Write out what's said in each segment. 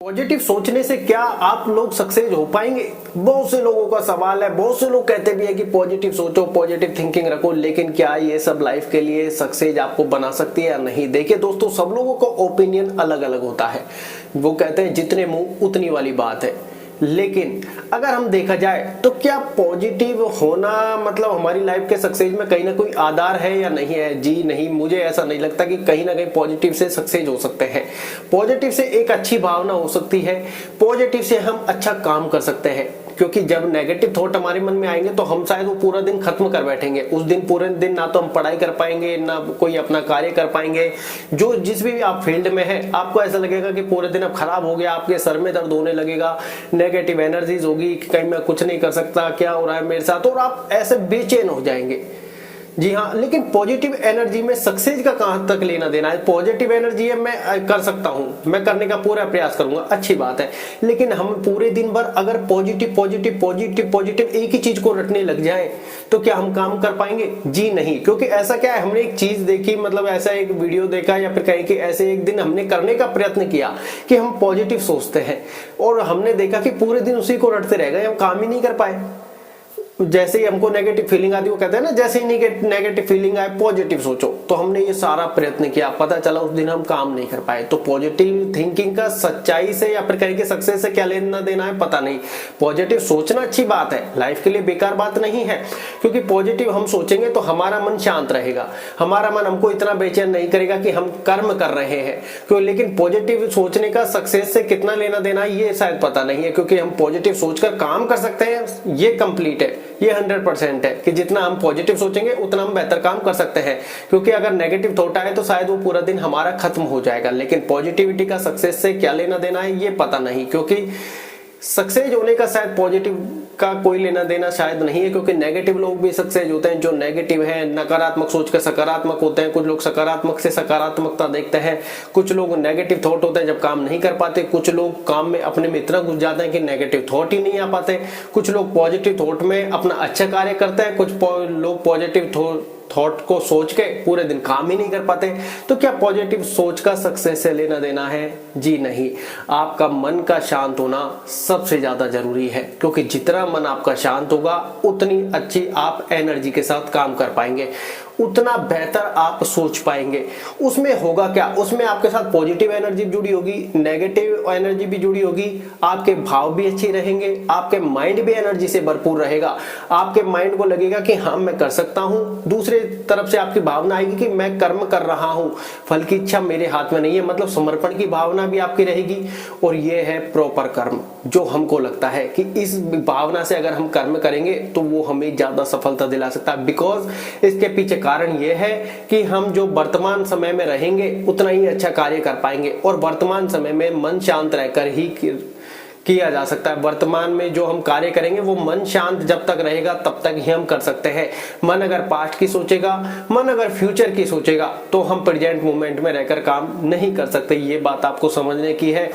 Positive सोचने से क्या आप लोग सक्सेस हो पाएंगे? बहुत से लोगों का सवाल है। बहुत से लोग कहते भी है कि पॉजिटिव सोचो, पॉजिटिव थिंकिंग रखो, लेकिन क्या ये सब लाइफ के लिए सक्सेस आपको बना सकती है या नहीं? देखिए दोस्तों, सब लोगों का ओपिनियन अलग अलग होता है। वो कहते हैं जितने मुंह उतनी वाली बात है। लेकिन अगर हम देखा जाए तो क्या पॉजिटिव होना मतलब हमारी लाइफ के सक्सेस में कहीं ना कोई आधार है या नहीं है? जी नहीं, मुझे ऐसा नहीं लगता कि कहीं ना कहीं पॉजिटिव से सक्सेस हो सकते हैं। पॉजिटिव से एक अच्छी भावना हो सकती है, पॉजिटिव से हम अच्छा काम कर सकते हैं। क्योंकि जब नेगेटिव थॉट हमारे मन में आएंगे तो हम शायद वो पूरा दिन खत्म कर बैठेंगे। उस दिन पूरे दिन ना तो हम पढ़ाई कर पाएंगे, ना कोई अपना कार्य कर पाएंगे। जो जिस भी आप फील्ड में है, आपको ऐसा लगेगा कि पूरे दिन अब खराब हो गया, आपके सर में दर्द होने लगेगा, नेगेटिव एनर्जीज होगी कि कहीं मैं कुछ नहीं कर सकता, क्या हो रहा है मेरे साथ, और आप ऐसे बेचैन हो जाएंगे। जी हाँ, लेकिन पॉजिटिव एनर्जी में सक्सेस का कहां तक लेना देना है? पॉजिटिव एनर्जी है, मैं कर सकता हूं, मैं करने का पूरा प्रयास करूंगा, अच्छी बात है। लेकिन हम पूरे दिन भर अगर पॉजिटिव पॉजिटिव पॉजिटिव पॉजिटिव एक ही चीज को रटने लग जाए तो क्या हम काम कर पाएंगे? जी नहीं। क्योंकि ऐसा क्या है, हमने एक चीज देखी, मतलब ऐसा एक वीडियो देखा या फिर कहीं कि ऐसे एक दिन हमने करने का प्रयत्न किया कि हम पॉजिटिव सोचते हैं, और हमने देखा कि पूरे दिन उसी को रटते रह गए, हम काम ही नहीं कर पाए। जैसे ही हमको नेगेटिव फीलिंग आती, वो कहते हैं ना, जैसे ही नेगेटिव फीलिंग आए पॉजिटिव सोचो। तो हमने ये सारा प्रयत्न किया, पता चला उस दिन हम काम नहीं कर पाए। तो पॉजिटिव थिंकिंग का सच्चाई से या फिर कहीं के सक्सेस से क्या लेना देना है पता नहीं। पॉजिटिव सोचना अच्छी बात है, लाइफ के लिए बेकार बात नहीं है। क्योंकि पॉजिटिव हम सोचेंगे तो हमारा मन शांत रहेगा, हमारा मन हमको इतना बेचैन नहीं करेगा कि हम कर्म कर रहे हैं। क्यों? लेकिन पॉजिटिव सोचने का सक्सेस से कितना लेना देना है ये शायद पता नहीं है। क्योंकि हम पॉजिटिव सोचकर काम कर सकते हैं, ये कंप्लीट है, ये 100% है कि जितना हम पॉजिटिव सोचेंगे उतना हम बेहतर काम कर सकते हैं। क्योंकि अगर नेगेटिव थॉट आए तो शायद वो पूरा दिन हमारा खत्म हो जाएगा। लेकिन पॉजिटिविटी का सक्सेस से क्या लेना देना है ये पता नहीं। क्योंकि सक्सेस होने का शायद पॉजिटिव का कोई लेना देना शायद नहीं है। क्योंकि नेगेटिव लोग भी सक्सेस होते हैं, जो नेगेटिव है, नकारात्मक सोच के सकारात्मक होते हैं। कुछ लोग सकारात्मक से सकारात्मकता देखते हैं, कुछ लोग नेगेटिव थॉट होते हैं जब काम नहीं कर पाते, कुछ लोग काम में अपने में इतना घुस जाते हैं कि नेगेटिव थॉट ही नहीं आ पाते, कुछ लोग पॉजिटिव थॉट में अपना अच्छा कार्य करते हैं, कुछ लोग पॉजिटिव थॉट को सोच के पूरे दिन काम ही नहीं कर पाते। तो क्या पॉजिटिव सोच का सक्सेस से लेना देना है? जी नहीं। आपका मन का शांत होना सबसे ज्यादा जरूरी है। क्योंकि जितना मन आपका शांत होगा उतनी अच्छी आप एनर्जी के साथ काम कर पाएंगे, उतना बेहतर आप सोच पाएंगे। उसमें होगा क्या, उसमें आपके साथ पॉजिटिव एनर्जी जुड़ी होगी, नेगेटिव एनर्जी भी जुड़ी होगी, आपके भाव भी अच्छे रहेंगे, आपके माइंड भी एनर्जी से भरपूर रहेगा। आपके माइंड को लगेगा कि हाँ मैं कर सकता हूं। दूसरे तरफ से आपकी भावना आएगी कि मैं कर्म कर रहा हूं, फल की इच्छा मेरे हाथ में नहीं है, मतलब समर्पण की भावना भी आपकी रहेगी। और ये है प्रॉपर कर्म, जो हमको लगता है कि इस भावना से अगर हम कर्म करेंगे तो वो हमें ज्यादा सफलता दिला सकता है। बिकॉज इसके पीछे कारण यह है कि हम जो वर्तमान समय में रहेंगे उतना ही अच्छा कार्य कर पाएंगे। और वर्तमान समय में मन शांत रहकर ही किया जा सकता है। वर्तमान में जो हम कार्य करेंगे वो मन शांत जब तक रहेगा तब तक ही हम कर सकते हैं। मन अगर पास्ट की सोचेगा, मन अगर फ्यूचर की सोचेगा, तो हम प्रेजेंट मोमेंट में रहकर काम नहीं कर सकते। ये बात आपको समझने की है।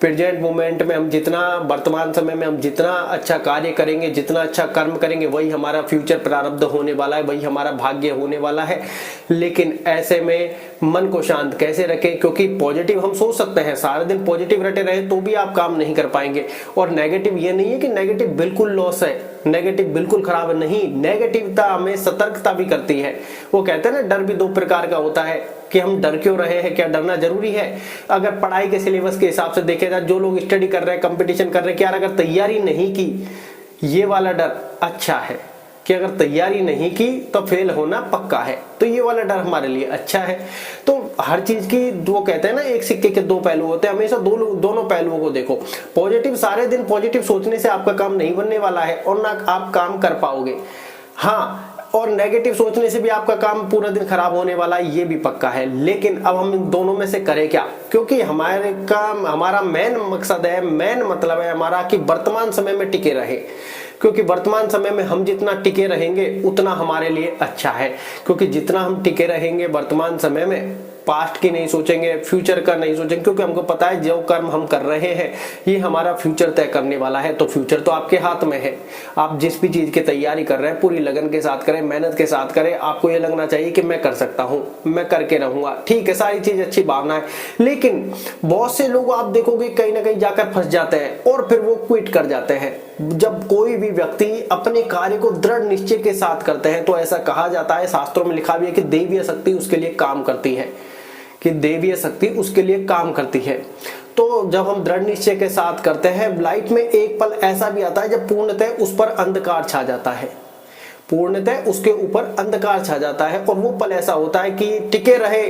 प्रेजेंट मोमेंट में हम जितना, वर्तमान समय में हम जितना अच्छा कार्य करेंगे, जितना अच्छा कर्म करेंगे, वही हमारा फ्यूचर प्रारब्ध होने वाला है, वही हमारा भाग्य होने वाला है। लेकिन ऐसे में मन को शांत कैसे रखें? क्योंकि पॉजिटिव हम सोच सकते हैं, सारे दिन पॉजिटिव रटे रहे तो भी आप काम नहीं कर पाएंगे। और नेगेटिव ये नहीं है कि नेगेटिव बिल्कुल लॉस है, नेगेटिव बिल्कुल खराब है, नहीं। नेगेटिवता हमें सतर्कता भी करती है। वो कहते हैं ना, डर भी दो प्रकार का होता है कि हम डर क्यों रहे हैं, क्या डरना जरूरी है? अगर पढ़ाई के सिलेबस के हिसाब से देखे जाए, जो लोग स्टडी कर रहे हैं, कंपटीशन कर रहे हैं, क्या अगर तैयारी नहीं की, ये वाला डर अच्छा है कि अगर तैयारी नहीं की तो फेल होना पक्का है, तो ये वाला डर हमारे लिए अच्छा है। तो हर चीज की, वो कहते हैं ना, एक सिक्के के दो पहलू होते हैं, हमेशा दोनों पहलुओं को देखो। पॉजिटिव, सारे दिन पॉजिटिव सोचने से आपका काम नहीं बनने वाला है और ना आप काम कर पाओगे। हाँ, और नेगेटिव सोचने से भी आपका काम पूरा दिन खराब होने वाला है, ये भी पक्का है। लेकिन अब हम इन दोनों में से करें क्या? क्योंकि हमारा मेन मकसद है, मेन मतलब है हमारा कि वर्तमान समय में टिके रहे। क्योंकि वर्तमान समय में हम जितना टिके रहेंगे उतना हमारे लिए अच्छा है। क्योंकि जितना हम टिके रहेंगे वर्तमान समय में पास्ट की नहीं सोचेंगे, फ्यूचर का नहीं सोचेंगे, क्योंकि हमको पता है जो कर्म हम कर रहे हैं ये हमारा फ्यूचर तय करने वाला है। तो फ्यूचर तो आपके हाथ में है। आप जिस भी चीज की तैयारी कर रहे हैं पूरी लगन के साथ करें, मेहनत के साथ करें। आपको ये लगना चाहिए कि मैं कर सकता हूं, मैं करके रहूंगा। ठीक है, सारी चीज अच्छी भावना है, लेकिन बहुत से लोग आप देखोगे कहीं ना कहीं जाकर फंस जाते हैं और फिर वो क्विट कर जाते हैं। जब कोई भी व्यक्ति अपने कार्य को दृढ़ निश्चय के साथ करते हैं तो ऐसा कहा जाता है, शास्त्रों में लिखा भी है कि दैवीय शक्ति उसके लिए काम करती है, कि दैवीय शक्ति उसके लिए काम करती है। तो जब हम दृढ़ निश्चय के साथ करते हैं, लाइफ में एक पल ऐसा भी आता है जब पूर्णतः उस पर अंधकार छा जाता है, पूर्णतः उसके ऊपर अंधकार छा जाता है। और वो पल ऐसा होता है कि टिके रहे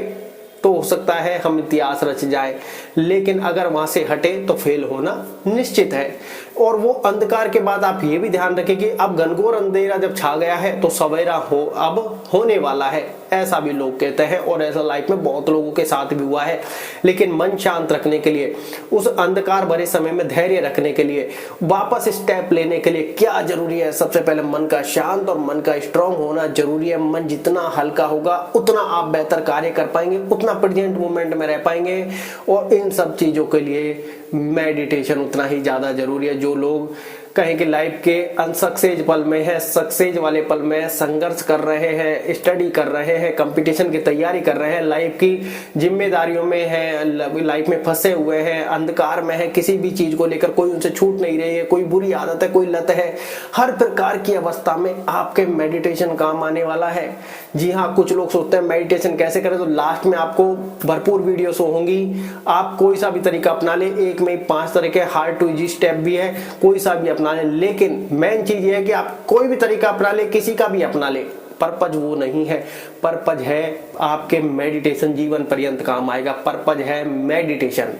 तो हो सकता है हम इतिहास रच जाए, लेकिन अगर वहां से हटे तो फेल होना निश्चित है। और वो अंधकार के बाद आप ये भी ध्यान रखें कि अब घनघोर अंधेरा जब छा गया है तो सवेरा अब होने वाला है, ऐसा भी लोग कहते हैं। और ऐसा लाइफ में बहुत लोगों के साथ भी हुआ है। लेकिन मन शांत रखने के लिए, उस अंधकार भरे समय में धैर्य रखने के लिए, वापस स्टेप लेने के लिए क्या जरूरी है? सबसे पहले मन का शांत और मन का स्ट्रांग होना जरूरी है। मन जितना हल्का होगा उतना आप बेहतर कार्य कर पाएंगे, उतना प्रेजेंट मोमेंट में रह पाएंगे। और इन सब चीजों के लिए मेडिटेशन उतना ही ज्यादा जरूरी है। जो लोग कहें कि लाइफ के अनसक्सेस पल में है, सक्सेस वाले पल में संघर्ष कर रहे हैं, स्टडी कर रहे हैं, कंपटीशन की तैयारी कर रहे हैं, लाइफ की जिम्मेदारियों में है, लाइफ में फंसे हुए हैं, अंधकार में है, किसी भी चीज को लेकर कोई उनसे छूट नहीं रही है, कोई बुरी आदत है, कोई लत है, हर प्रकार की अवस्था में आपके मेडिटेशन काम आने वाला है। जी हाँ, कुछ लोग सोचते हैं मेडिटेशन कैसे करें, तो लास्ट में आपको भरपूर वीडियोस होंगी। आप कोई सा भी तरीका अपना ले, एक में 5 तरह के हार्ड टू इजी स्टेप भी है, कोई सा भी अपना ले। लेकिन मेन चीज ये है कि आप कोई भी तरीका अपना ले, किसी का भी अपना ले, पर्पज वो नहीं है। पर्पज है आपके मेडिटेशन जीवन पर्यंत काम आएगा। पर्पज है मेडिटेशन।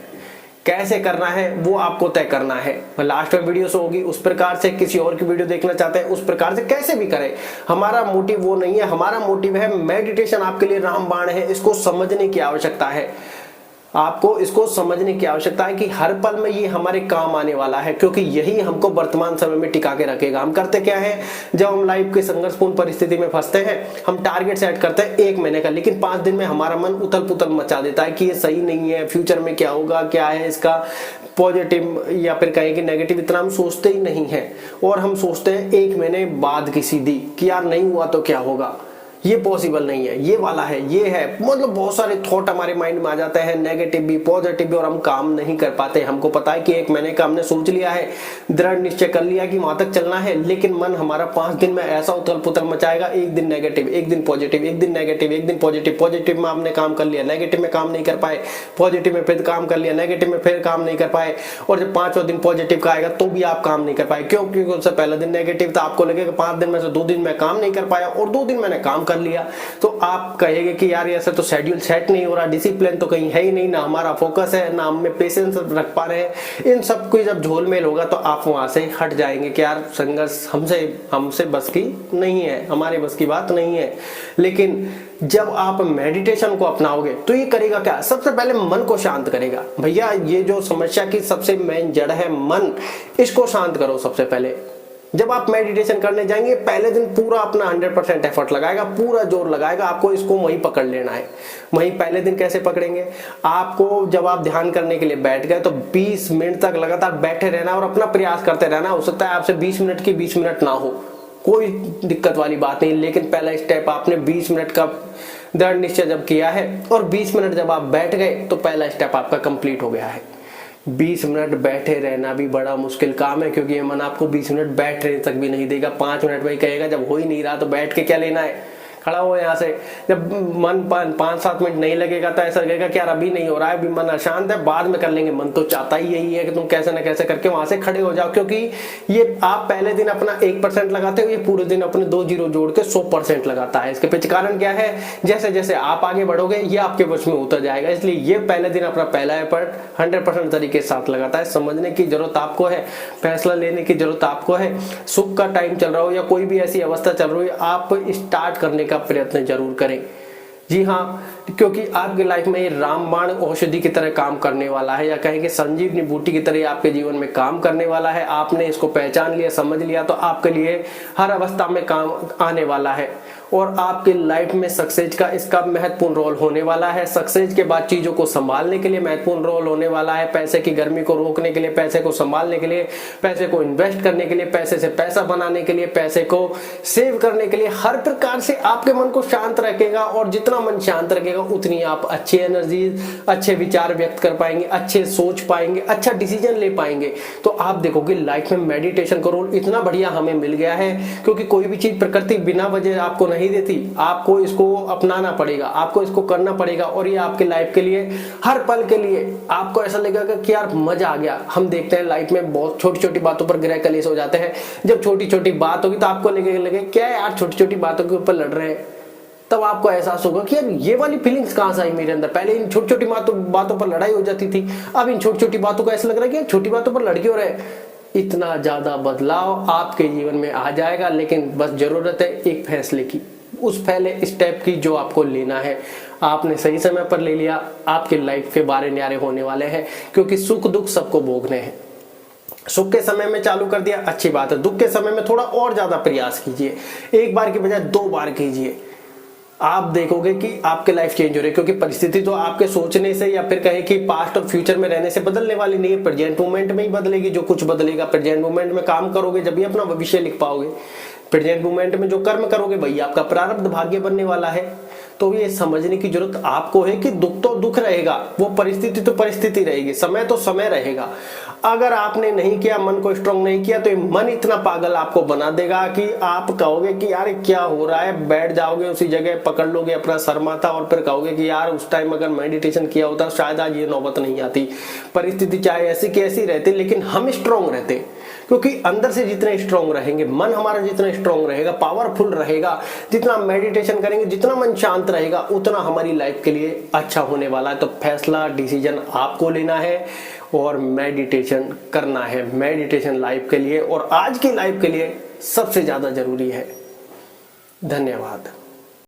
कैसे करना है वो आपको तय करना है। लास्ट में वीडियो होगी, उस प्रकार से किसी और की वीडियो देखना चाहते हैं उस प्रकार से कैसे भी करें। हमारा मोटिव वो नहीं है, हमारा मोटिव है मेडिटेशन आपके लिए रामबाण है। इसको समझने की आवश्यकता है, आपको इसको समझने की आवश्यकता है कि हर पल में ये हमारे काम आने वाला है, क्योंकि यही हमको वर्तमान समय में टिका के रखेगा। हम करते क्या है, जब हम लाइफ के संघर्षपूर्ण परिस्थिति में फंसते हैं, हम टारगेट सेट करते हैं 1 महीने का, लेकिन 5 दिन में हमारा मन उथल पुथल मचा देता है कि ये सही नहीं है, फ्यूचर में क्या होगा, क्या है इसका पॉजिटिव या फिर कहें कि नेगेटिव, इतना हम सोचते ही नहीं है। और हम सोचते हैं 1 महीने बाद की सीधी कि यार नहीं हुआ तो क्या होगा, ये पॉसिबल नहीं है, ये वाला है, ये है, मतलब बहुत सारे थॉट हमारे माइंड में आ जाते हैं, नेगेटिव भी पॉजिटिव भी, और हम काम नहीं कर पाते। हमको पता है कि 1 महीने का हमने सोच लिया है, दृढ़ निश्चय कर लिया कि वहां तक चलना है, लेकिन मन हमारा 5 दिन में ऐसा उथल पुथल मचाएगा, 1 दिन नेगेटिव, 1 दिन पॉजिटिव, 1 दिन नेगेटिव, 1 दिन पॉजिटिव। पॉजिटिव में आपने काम कर लिया, नेगेटिव में काम नहीं कर पाए, पॉजिटिव में फिर काम कर लिया, नेगेटिव में फिर काम नहीं कर पाए, और जब 5वां दिन पॉजिटिव का आएगा तो भी आप काम नहीं कर पाए। क्यों? क्योंकि उससे पहला दिन नेगेटिव था, आपको लगेगा 5 दिन में से 2 दिन में काम नहीं कर पाया और 2 दिन मैंने काम कर लिया। तो आप कहेंगे कि यार ऐसे तो शेड्यूल सेट नहीं हो रहा, डिसिप्लिन तो कहीं है ही नहीं, ना हमारा फोकस है, ना हम में पेशेंस रख पा रहे हैं। इन सब को जब झोलमेल होगा तो आप वहां से हट जाएंगे कि यार संघर्ष हमसे बस की नहीं है, हमारे बस की बात नहीं है। लेकिन जब आप मेडिटेशन को अपनाओगे तो ये करेगा क्या, सबसे पहले मन को शांत करेगा। भैया ये जो समस्या की सबसे मेन जड़ है मन, इसको शांत करो सबसे पहले। जब आप मेडिटेशन करने जाएंगे पहले दिन पूरा अपना 100% एफर्ट लगाएगा, पूरा जोर लगाएगा, आपको इसको वहीं पकड़ लेना है। वहीं पहले दिन कैसे पकड़ेंगे, आपको जब आप ध्यान करने के लिए बैठ गए तो 20 मिनट तक लगातार बैठे रहना और अपना प्रयास करते रहना। हो सकता है आपसे 20 मिनट की 20 मिनट ना हो, कोई दिक्कत वाली बात नहीं, लेकिन पहला स्टेप आपने 20 मिनट का दृढ़ निश्चय जब किया है और 20 मिनट जब आप बैठ गए तो पहला स्टेप आपका कंप्लीट हो गया है। 20 मिनट बैठे रहना भी बड़ा मुश्किल काम है, क्योंकि ये मन आपको 20 मिनट बैठने तक भी नहीं देगा। 5 मिनट में ही कहेगा, जब हो ही नहीं रहा तो बैठ के क्या लेना है, खड़ा हो यहाँ से। जब मन 5-7 मिनट नहीं लगेगा तो ऐसा लगेगा कि यार अभी नहीं हो रहा है, अभी मन अशांत है, बाद में कर लेंगे। मन तो चाहता ही यही है कि तुम कैसे ना कैसे करके वहां से खड़े हो जाओ, क्योंकि ये आप पहले दिन अपना 1% लगाते हो, ये पूरे दिन अपने 2 जीरो जोड़ के 100% लगाता है। इसके पीछे कारण क्या है, जैसे जैसे आप आगे बढ़ोगे ये आपके वश में उतर जाएगा। इसलिए ये पहले दिन अपना पहला एफर्ट 100% तरीके के साथ लगाता है। समझने की जरूरत आपको है, फैसला लेने की जरूरत आपको है। सुख का टाइम चल रहा हो या कोई भी ऐसी अवस्था चल रही है, आप स्टार्ट करने का प्रयत्न जरूर करें। जी हाँ, क्योंकि आपकी लाइफ में ये रामबाण औषधि की तरह काम करने वाला है, या कहेंगे संजीवनी बूटी की तरह आपके जीवन में काम करने वाला है। आपने इसको पहचान लिया, समझ लिया, तो आपके लिए हर अवस्था में काम आने वाला है और आपकी लाइफ में सक्सेस का इसका महत्वपूर्ण रोल होने वाला है। सक्सेस के बाद चीजों को संभालने के लिए महत्वपूर्ण रोल होने वाला है। पैसे की गर्मी को रोकने के लिए, पैसे को संभालने के लिए, पैसे को इन्वेस्ट करने के लिए, पैसे से पैसा बनाने के लिए, पैसे को सेव करने के लिए, हर प्रकार से आपके मन को शांत रखेगा। और जितना मन शांत रखेगा उतनी आप अच्छी एनर्जी, अच्छे विचार व्यक्त कर पाएंगे, अच्छे सोच पाएंगे, अच्छा डिसीजन ले पाएंगे। तो आप देखोगे लाइफ में मेडिटेशन का रोल इतना बढ़िया हमें मिल गया है, क्योंकि कोई भी चीज प्रकृति बिना वजह आपको नहीं देती। आपको इसको अपनाना पड़ेगा, आपको इसको करना पड़ेगा, और ये आपके लाइफ के लिए, हर पल के लिए आपको ऐसा लगेगा कि यार मजा आ गया। हम देखते हैं लाइफ में बहुत छोटी छोटी बातों पर गृह कलेश हो जाते हैं। जब छोटी छोटी बात होगी तो आपको लगे क्या यार छोटी छोटी बातों के ऊपर लड़ रहे हैं, तब आपको एहसास होगा कि यार ये वाली फीलिंग्स कहां से आई मेरे अंदर। पहले इन छोटी छोटी बातों पर लड़ाई हो जाती थी, अब इन छोटी छोटी बातों को ऐसा लग रहा है कि छोटी बातों पर लड़ क्यों रहे। इतना ज्यादा बदलाव आपके जीवन में आ जाएगा, लेकिन बस जरूरत है एक फैसले की, उस पहले स्टेप की जो आपको लेना है। आपने सही समय पर ले लिया, आपके लाइफ के बारे न्यारे होने वाले हैं, क्योंकि सुख दुख सबको भोगने हैं। सुख के समय में चालू कर दिया, अच्छी बात है। दुख के समय में थोड़ा और ज्यादा प्रयास कीजिए, एक बार की बजाय 2 बार कीजिए। आप देखोगे कि आपके लाइफ चेंज हो रही है, क्योंकि परिस्थिति तो आपके सोचने से या फिर कहें कि पास्ट और फ्यूचर में रहने से बदलने वाली नहीं है, प्रेजेंट मोमेंट में ही बदलेगी। जो कुछ बदलेगा प्रेजेंट मोमेंट में काम करोगे, जब भी अपना भविष्य लिख पाओगे। प्रेजेंट मोमेंट में जो कर्म करोगे वही आपका प्रारब्ध भाग्य बनने वाला है। तो ये समझने की जरूरत आपको है कि दुख तो दुख रहेगा, वो परिस्थिति तो परिस्थिति रहेगी, समय तो समय रहेगा। अगर आपने नहीं किया, मन को स्ट्रांग नहीं किया, तो ये मन इतना पागल आपको बना देगा कि आप कहोगे कि यार क्या हो रहा है। बैठ जाओगे उसी जगह, पकड़ लोगे अपना सर माथा और फिर कहोगे कि यार उस टाइम अगर मेडिटेशन किया होता शायद आज ये नौबत नहीं आती। परिस्थिति चाहे ऐसी की ऐसी रहती, लेकिन हम स्ट्रांग रहते, क्योंकि अंदर से जितने स्ट्रांग रहेंगे, मन हमारा जितना स्ट्रांग रहेगा, पावरफुल रहेगा, जितना मेडिटेशन करेंगे, जितना मन शांत रहेगा, उतना हमारी लाइफ के लिए अच्छा होने वाला है। तो फैसला, डिसीजन आपको लेना है और मेडिटेशन करना है। मेडिटेशन लाइफ के लिए और आज की लाइफ के लिए सबसे ज्यादा जरूरी है। धन्यवाद।